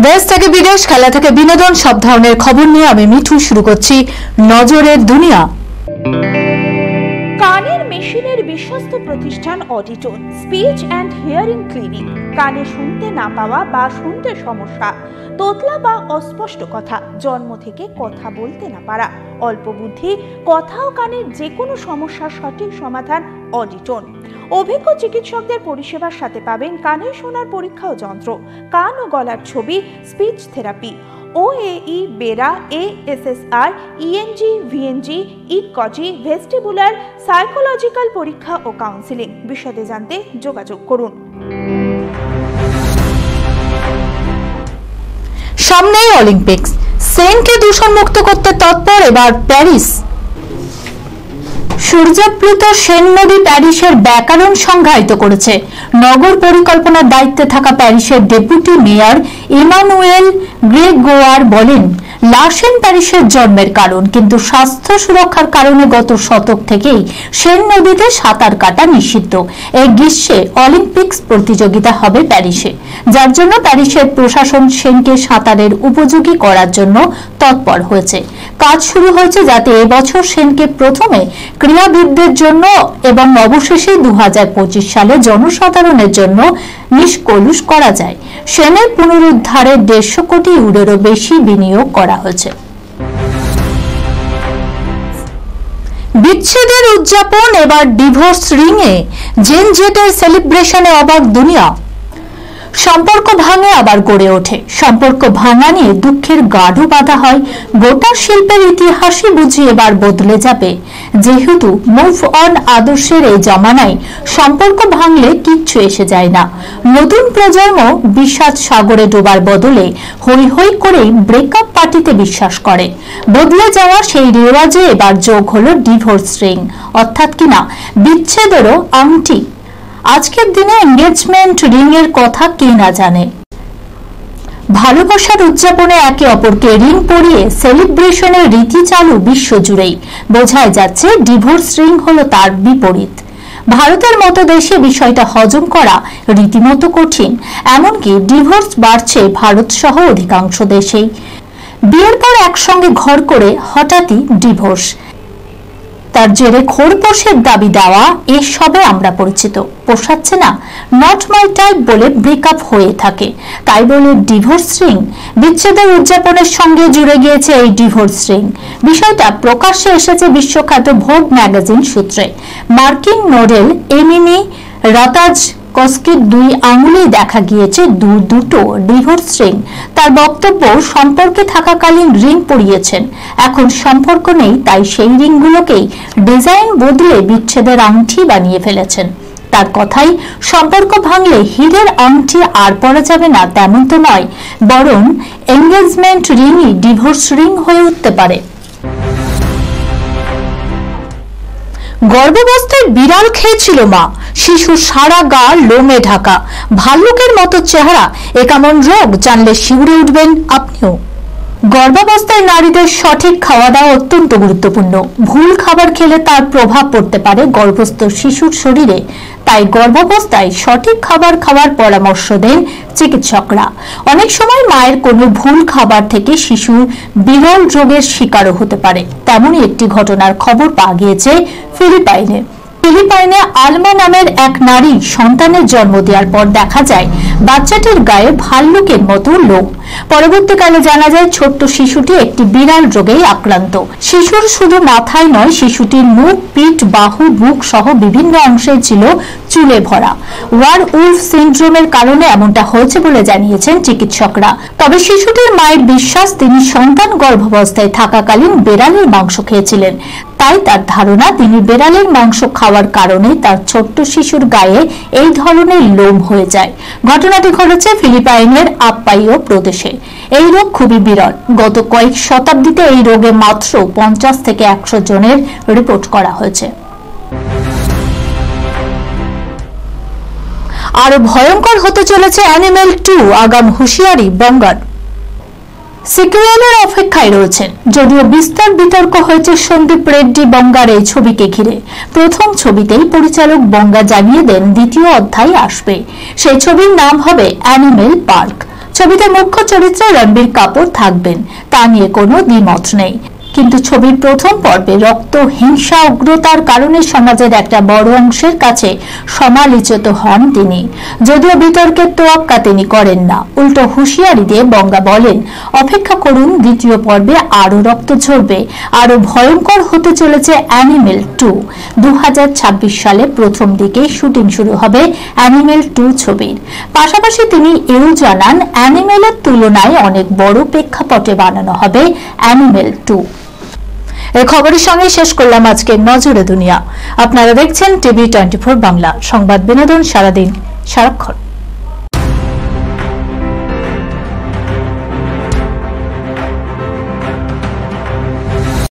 দেশ থেকে বিদেশ, খেলা থেকে বিনোদন, সব ধরনের খবর নিয়ে আমি মিঠু শুরু করছি নজরের দুনিয়া। কানের মেশিনের বিশ্বস্ত প্রতিষ্ঠান অডিটন স্পিচ অ্যান্ড হিয়ারিং ক্লিনিক। কানে শুনতে না পাওয়া বা শুনতে সমস্যা, তোতলা বা অস্পষ্ট কথা, জন্ম থেকে কথা বলতে না পারা, অল্প বুদ্ধি, কথা ও কানের যে কোনো সমস্যার সঠিক সমাধান অডিটন। অভিজ্ঞ চিকিৎসকদের পরিষেবার সাথে পাবেন কানে শোনার পরীক্ষা ও যন্ত্র, কান ও গলার ছবি, speech therapy, OAE, BERA, ASSR, ENG, VNG, ইকজি, ভেস্টিবুলার, সাইকোলজিক্যাল পরীক্ষা ও কাউন্সিলিং। বিশদে জানতে যোগাযোগ করুন। সামনেই অলিম্পিক্স, সেনকে দূষণ মুক্ত করতে তৎপর এবার প্যারিস। সূর্যপ্লুত সেন নদী প্যারিসের ব্যাকরণ সংজ্ঞায়িত করেছে। নগর পরিকল্পনার দায়িত্বে থাকা প্যারিসের ডেপুটি মেয়র ইমানুয়েল গ্রেগোয়ার বলেন, লাসেন প্যারিসের জন্মের কারণ, কিন্তু স্বাস্থ্য সুরক্ষার কারণে গত শতক থেকেই সেন নদীতে সাঁতার কাটা নিষিদ্ধ। এই গ্রীষ্মে অলিম্পিক্স প্রতিযোগিতা হবে প্যারিসে, যার জন্য প্যারিসের প্রশাসন সেনকে সাঁতারের উপযোগী করার জন্য তৎপর হয়েছে। কাজ শুরু হয়েছে যাতে এবছর সেনকে প্রথমে ক্রীড়াবিদদের জন্য এবং অবশেষে 2025 সালে জনসাধারণের জন্য নিষ্কলুষ করা যায়। সেনের পুনরুদ্ধারে 150 কোটি ইউরোরও বেশি বিনিয়োগ করা হয়েছে। বিচ্ছেদের উদযাপন এবার ডিভোর্স রিংয়ে, জেন জেটের সেলিব্রেশনে অবাক দুনিয়া। সম্পর্ক ভাঙে আবার গড়ে ওঠে। সম্পর্ক ভাঙা নিয়ে দুঃখের গাঢ় বাঁধা হয়। গোটা শিল্পের ইতিহাসই বুঝি এবার বদলে যাবে। যেহেতু মুভ অন আদর্শের এই জমানায় সম্পর্ক ভাঙলে কিচ্ছু এসে যায় না। নতুন প্রজন্ম বিষাদ সাগরে ডোবার বদলে হৈ হৈ করেই ব্রেকআপ পার্টিতে বিশ্বাস করে। বদলে যাওয়া সেই রেওয়াজে এবার যোগ হলো ডিভোর্স রিং, অর্থাৎ কিনা বিচ্ছেদেরও আংটি। আজকের দিনে এঙ্গেজমেন্ট রিং এর কথা কে না জানে। ভালোবাসার উদযাপনে একে অপরকে রিং পরিয়ে সেলিব্রেশনের রীতি চালু বিশ্বজুড়েই। বোঝাই যাচ্ছে ডিভোর্স রিং হলো তার বিপরীত। ভারতের মতো দেশে বিষয়টা হজম করা রীতিমতো কঠিন। এমনকি ডিভোর্স বাড়ছে ভারত সহ অধিকাংশ দেশেই। বিয়ের পর একসঙ্গে ঘর করে হঠাৎই ডিভোর্স, তার জেরে খোরপোশের দাবি দেওয়া, এসবে আমরা পরিচিত। পোষাচ্ছে না, নট মাই টাইপ বলে ব্রেকআপ হয়ে থাকে। তাই বলে ডিভোর্স রিং। বিচ্ছেদের উদযাপনের সঙ্গে জুড়ে গিয়েছে এই ডিভোর্স রিং। বিষয়টা প্রকাশ্যে এসেছে বিশ্বখ্যাত ভোগ ম্যাগাজিন সূত্রে। মার্কিন মডেল এমিনি রাতাজকস্কির 2 আঙুলেই দেখা গিয়েছে দুটো ডিভোর্স রিং। তার বক্তব্য, সম্পর্কে থাকাকালীন রিং পরিয়েছেন, এখন সম্পর্ক নেই তাই সেই রিংগুলোকেই ডিজাইন বদলে বিচ্ছেদের আংটি বানিয়ে ফেলেছেন। তার কথাই, সম্পর্ক ভাঙলে হীরের আংটি আর পরা যাবে না তেমন তো নয়, বরং এঙ্গেজমেন্ট রিংই ডিভোর্স রিং হয়ে উঠতে পারে। গর্ভাবস্থায় বিড়াল খেয়েছিল মা, শিশুর সারা গা লোমে ঢাকা, ভাল্লুকের মতো চেহারা। এ কেমন রোগ জানলে শিউরে উঠবেন আপনিও। গর্ভাবস্থায় নারীদের সঠিক খাওয়া দাওয়া অত্যন্ত গুরুত্বপূর্ণ। ভুল খাবার খেলে তার প্রভাব পড়তে পারে গর্ভস্থ শিশুর শরীরে। তাই গর্ভাবস্থায় সঠিক খাবার খাওয়ার পরামর্শ দেন চিকিৎসকরা। অনেক সময় মায়ের কোনো ভুল খাবার থেকে শিশু বিরল রোগের শিকারও হতে পারে। তেমনই একটি ঘটনার খবর পাওয়া গিয়েছে ফিলিপাইনে। ফিলিপাইনে আলমা নামের এক নারী সন্তানের জন্ম দেওয়ার পর দেখা যায় বাচ্চাটির গায়ে ভাল্লুকের মতো লোম। পরবর্তীকালে জানা যায় ছোট্ট শিশুটি একটি বিড়াল রোগে আক্রান্ত। শিশুর শুধু মাথায় নয়, শিশুটির মুখ, পিঠ, বাহু, বুক সহ বিভিন্ন অংশে ছিল চুলে ভরা। ওয়ার উলফ সিন্ড্রোমের কারণে এমনটা হয়েছে বলে জানিয়েছেন চিকিৎসকরা। তবে শিশুটির মায়ের বিশ্বাস, তিনি সন্তান গর্ভাবস্থায় থাকাকালীন বেড়ালের মাংস খেয়েছিলেন। তাই তার ধারণা তিনি বেড়ালের মাংস খাওয়ার কারণে তার ছোট্ট শিশুর গায়ে এই ধরনের লোম হয়ে যায়। ঘটনাটি ঘটেছে ফিলিপাইনের আপ্পাইও প্রদেশে। এই রোগ খুবই বিরল। গত কয়েক শতাব্দীতে এই রোগে মাত্র 50 থেকে 100 জনের রিপোর্ট করা হয়েছে। আরো ভয়ঙ্কর হতে চলেছে অ্যানিমেল 2, আগাম হুঁশিয়ারি বঙ্গার। সিকুয়েলের অপেক্ষায় রয়েছেন। যদিও বিস্তর বিতর্ক হয়েছে সন্দীপ রেড্ডি বঙ্গার এই ছবিকে ঘিরে। প্রথম ছবিতেই পরিচালক বঙ্গা জানিয়ে দেন দ্বিতীয় অধ্যায় আসবে। সেই ছবির নাম হবে অ্যানিমেল পার্ক। ছবিতে মুখ্য চরিত্রে রণবীর কাপুর থাকবেন, তা নিয়ে কোনো দ্বিমত নেই। কিন্তু ছবির প্রথম পর্বে রক্ত, হিংসা, উগ্রতার কারণে সমাজের একটা বড় অংশের কাছে সমালোচিত হন তিনি। যদিও বিতর্কের তোয়াক্কা তিনি করেন না, উল্টো হুঁশিয়ারি দিয়ে বঙ্গা বলেন, অপেক্ষা করুন, দ্বিতীয় পর্বে আরো রক্ত ঝরবে, আরো ভয়ঙ্কর হতে চলেছে অ্যানিমেল 2। 2026 সালে প্রথম দিকে শুটিং শুরু হবে অ্যানিমেল 2 ছবির। পাশাপাশি তিনি এও জানান, অ্যানিমেলের তুলনায় অনেক বড় প্রেক্ষাপটে বানানো হবে অ্যানিমেল 2। এই খবরের সঙ্গে শেষ করলাম আজকের নজরে দুনিয়া। আপনারা দেখছেন টিভি 24 বাংলা, সংবাদ বিনোদন সারাদিন সারাক্ষণ।